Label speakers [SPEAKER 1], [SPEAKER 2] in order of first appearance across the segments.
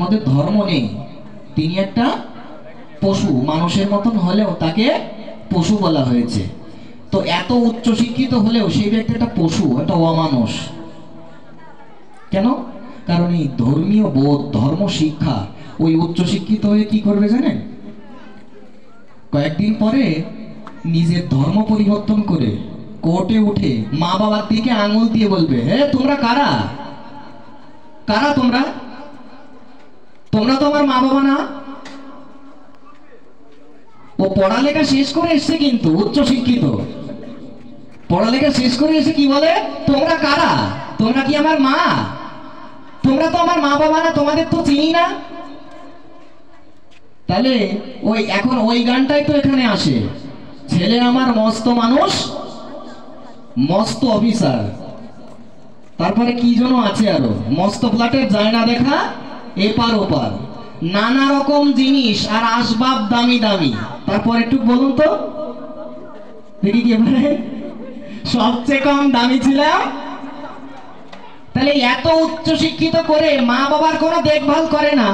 [SPEAKER 1] মধ্যে ধর্ম নেই, তিনি একটা পশু, মানুষের মতন হলেও তাকে পশু বলা হয়েছে। তো এত উচ্চ শিক্ষিত হলেও সেই ব্যক্তি একটা পশু, একটা অমানুষ। কেন? কারণ এই ধর্মীয় বোধ, ধর্ম শিক্ষা ওই উচ্চ শিক্ষিত হয়ে কি করবে জানেন? কয়েকদিন পরে নিজের ধর্ম পরিবর্তন করে কোর্টে উঠে মা বাবার দিকে আঙুল দিয়ে বলবে, হে তোমরা কারা? কারা তোমরা? তোমরা তো আমার মা বাবা না। ও পড়ালেখা শেষ করে এসছে, কিন্তু উচ্চ শিক্ষিত, পড়ালেখা শেষ করে এসে কি বলে, তোমরা কারা? তোমরা কি আমার মা? তোমরা তো আমার মা বাবা না, তোমাদের তো চিনি না। তাহলে ওই এখন ওই গানটাই তো এখানে আসে, ছেলে আমার মস্ত মানুষ, মস্ত অফিসার, তারপরে কি যেন আছে আরো, মস্ত ফ্ল্যাটের যায় না দেখা এপার ওপার, নানা রকম জিনিস আর আসবাব দামি দামি। তারপর একটু বলুন তো দেখি কি বলে, সবচেয়ে কম দামি ছিলাম। তাহলে এত উচ্চ শিক্ষিত করে মা বাবার কোনো দেখভাল করে না,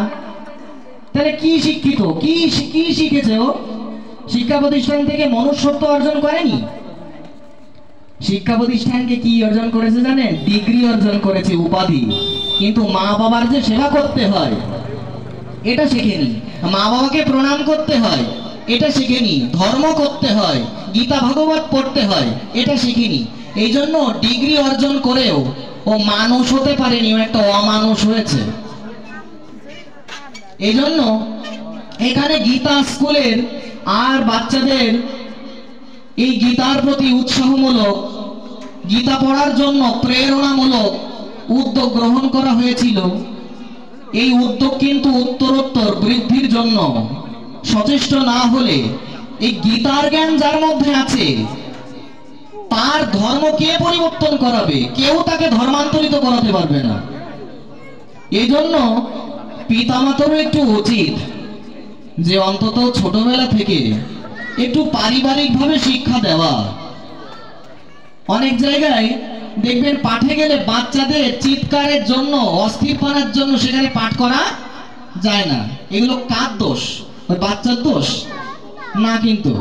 [SPEAKER 1] তাহলে কি শিক্ষিত, কি কি শিখেছে ও? শিক্ষা প্রতিষ্ঠান থেকে মনুষ্যত্ব অর্জন করেনি। শিক্ষা প্রতিষ্ঠানকে কি অর্জন করেছে জানেন? ডিগ্রি অর্জন করেছে, উপাধি। কিন্তু মা বাবার যে সেবা করতে হয় এটা শেখেনি, মা বাবাকে প্রণাম করতে হয় এটা শেখেনি, ধর্ম করতে হয়, গীতা ভাগবত পড়তে হয় এটা শিখিনি। এই জন্য ডিগ্রি অর্জন করেও ও মানুষ হতে পারেনি, ও একটা অমানুষ হয়েছে। এই জন্য এখানে গীতা স্কুলের আর বাচ্চাদের এই গীতার প্রতি উৎসাহমূলক, গীতা পড়ার জন্য প্রেরণামূলক উদ্যোগ গ্রহণ করা হয়েছিল। এই উদ্যোগ কিন্তু উত্তরোত্তর বৃদ্ধির জন্য সচেষ্ট না হলে এই গীতার জ্ঞান যার মধ্যে আছে তার ধর্ম কে পরিবর্তন করাবে? কেউ তাকে ধর্মান্তরিত করাতে পারবে না। এই জন্য পিতামাতারও একটু উচিত যে অন্তত ছোটবেলা থেকে একটু পারিবারিকভাবে শিক্ষা দেওয়া। অনেক জায়গায় দেখবেন পাঠে গেলে বাচ্চাদের চিৎকারের জন্য, অস্থিরপনার জন্য সেখানে পাঠ করা যায় না। এগুলো কার দোষ? ওই বাচ্চার দোষ না, কিন্তু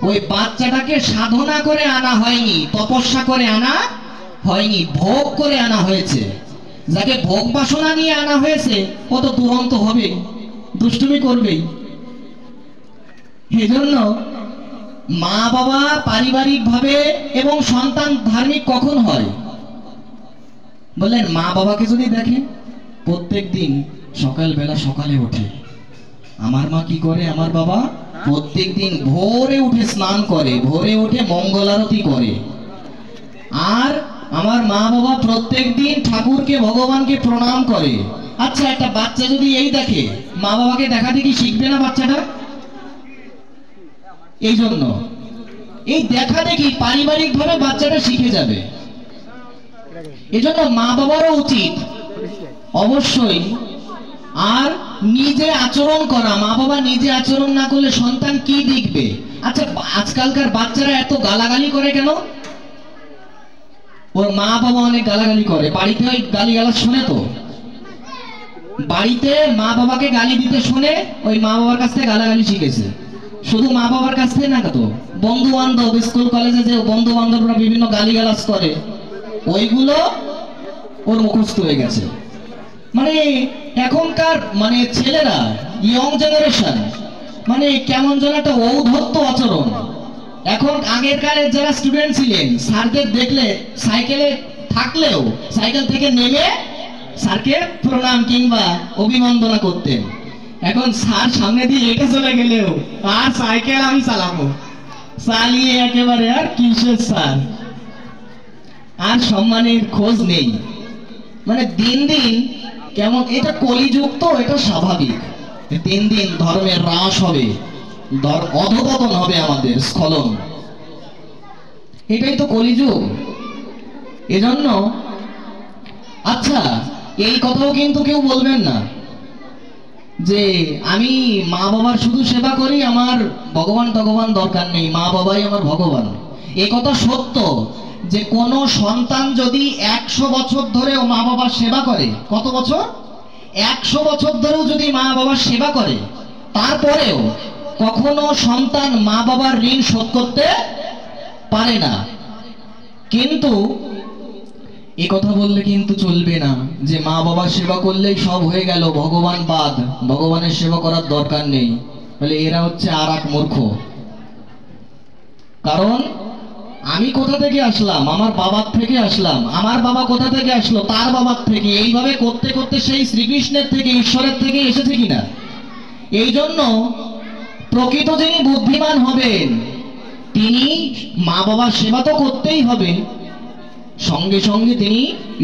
[SPEAKER 1] ওই বাচ্চাটাকে সাধনা করে আনা হয়নি, তপস্যা করে আনা হয়নি, ভোগ করে আনা হয়েছে। যাকে ভোগ বাসনা নিয়ে আনা হয়েছে ও তো দুরন্ত হবে, দুষ্টুমি করবেই। এজন্য মা বাবা পারিবারিক ভাবে এবং সন্তান ধার্মিক কখন হয় বললেন? মা বাবাকে যদি দেখেন প্রত্যেক দিন সকালবেলা সকালে ওঠে, আমার মা কি করে, আমার বাবা প্রত্যেক দিন ভোরে উঠে স্নান করে, ভোরে উঠে মঙ্গল আরতি করে। আর আমার মা বাবা প্রত্যেক দিন ঠাকুরকে, ভগবানকে প্রণাম করে। আচ্ছা, একটা বাচ্চা যদি এই দেখে, মা বাবাকে দেখা দেখি শিখবে না বাচ্চাটা? এই জন্য এই দেখা দেখি পারিবারিক ভাবে বাচ্চাটা শিখে যাবে। এজন্য মা বাবারও উচিত অবশ্যই আর নিজে আচরণ করা। মা বাবা নিজে আচরণ না করলে সন্তান কি দেখবে? আচ্ছা, আজকালকার বাচ্চারা এত গালাগালি করে কেন? ওর মা বাবা অনেক গালাগালি করে, বাড়িতে ওই গালিগালাজ শুনে, তো বাড়িতে মা বাবাকে গালি দিতে শুনে ওই মা বাবার কাছ থেকে গালাগালি শিখেছে। শুধু মা বাবার কাছ থেকে না, তো বন্ধু বান্ধব, স্কুল কলেজে যে বন্ধু বান্ধবরা বিভিন্ন গালিগালাজ করে ওইগুলো ওর মুখস্থ হয়ে গেছে। মানে এখনকার মানে ছেলেরা, ইয়ং জেনারেশন, মানে কেমন যেন একটা ঔদ্ধত্য আচরণ। এখন আগের কালের যারা স্টুডেন্ট ছিলেন, স্যারদের দেখলে সাইকেলে থাকলেও সাইকেল থেকে নেমে স্যারকে প্রণাম কিংবা অভিনন্দনা করতেন। এখন স্যার সামনে দিয়ে হেঁটে চলে গেলেও আর সাইকেল আমি চালাবো, চালিয়ে একেবারে আর কিসের স্যার, আর সম্মানের খোঁজ নেই। মানে দিন দিন কেমন, এটা কলিযুগ, তো এটা স্বাভাবিক। দিন দিন ধর্মের হ্রাস হবে, অধঃপতন হবে, আমাদের স্খলন, এটাই তো কলিযুগ। এজন্য আচ্ছা, এই কথাও কিন্তু কেউ বলবেন না যে আমি মা বাবার শুধু সেবা করি, আমার ভগবান ভগবান দরকার নেই, মা বাবাই আমার ভগবান। এই কথা সত্য যে কোন সন্তান যদি 100 বছর ধরে ও মা বাবার সেবা করে, কত বছর? 100 বছর ধরেও যদি মা বাবার সেবা করে, তারপরেও কখনো সন্তান মা বাবার ঋণ শোধ করতে পারে না। কিন্তু এ কথা বললে কিন্তু চলবে না যে মা বাবার সেবা করলেই সব হয়ে গেল, ভগবান বাদ, ভগবানের সেবা করার দরকার নেই। বলে এরা হচ্ছে আর এক মূর্খ। কারণ আমি কোথা থেকে আসলাম? আমার বাবার থেকে আসলাম। আমার বাবা কোথা থেকে আসলো? তার বাবার থেকে। এইভাবে করতে করতে সেই শ্রীকৃষ্ণের থেকে, ঈশ্বরের থেকে এসেছে কিনা। এই জন্য প্রকৃত যিনি বুদ্ধিমান হবেন, তিনি মা বাবার সেবা তো করতেই হবে, সঙ্গে সঙ্গে তিনি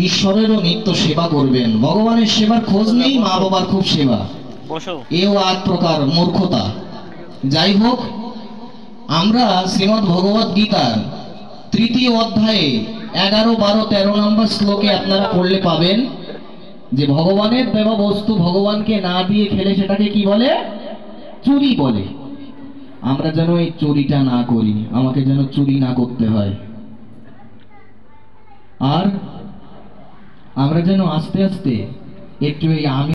[SPEAKER 1] ঈশ্বরেরও নিত্য সেবা করবেন। ভগবানের সেবার খোঁজ নেই, মা বাবার খুব সেবা, এও এক প্রকার মূর্খতা। যাই হোক, আমরা শ্রীমদ্ ভগবদ গীতার 3য় অধ্যায়ে 11, 12, 13 নম্বর শ্লোকে আপনারা পড়লে পাবেন যে ভগবানের দেওয়া বস্তু ভগবানকে না দিয়ে খেলে সেটাকে কি বলে? চুরি বলে। আমরা যেন এই চুরিটা না করি, আমাকে যেন চুরি না করতে হয়। আর আমরা যেন আস্তে আস্তে একটু এই আমি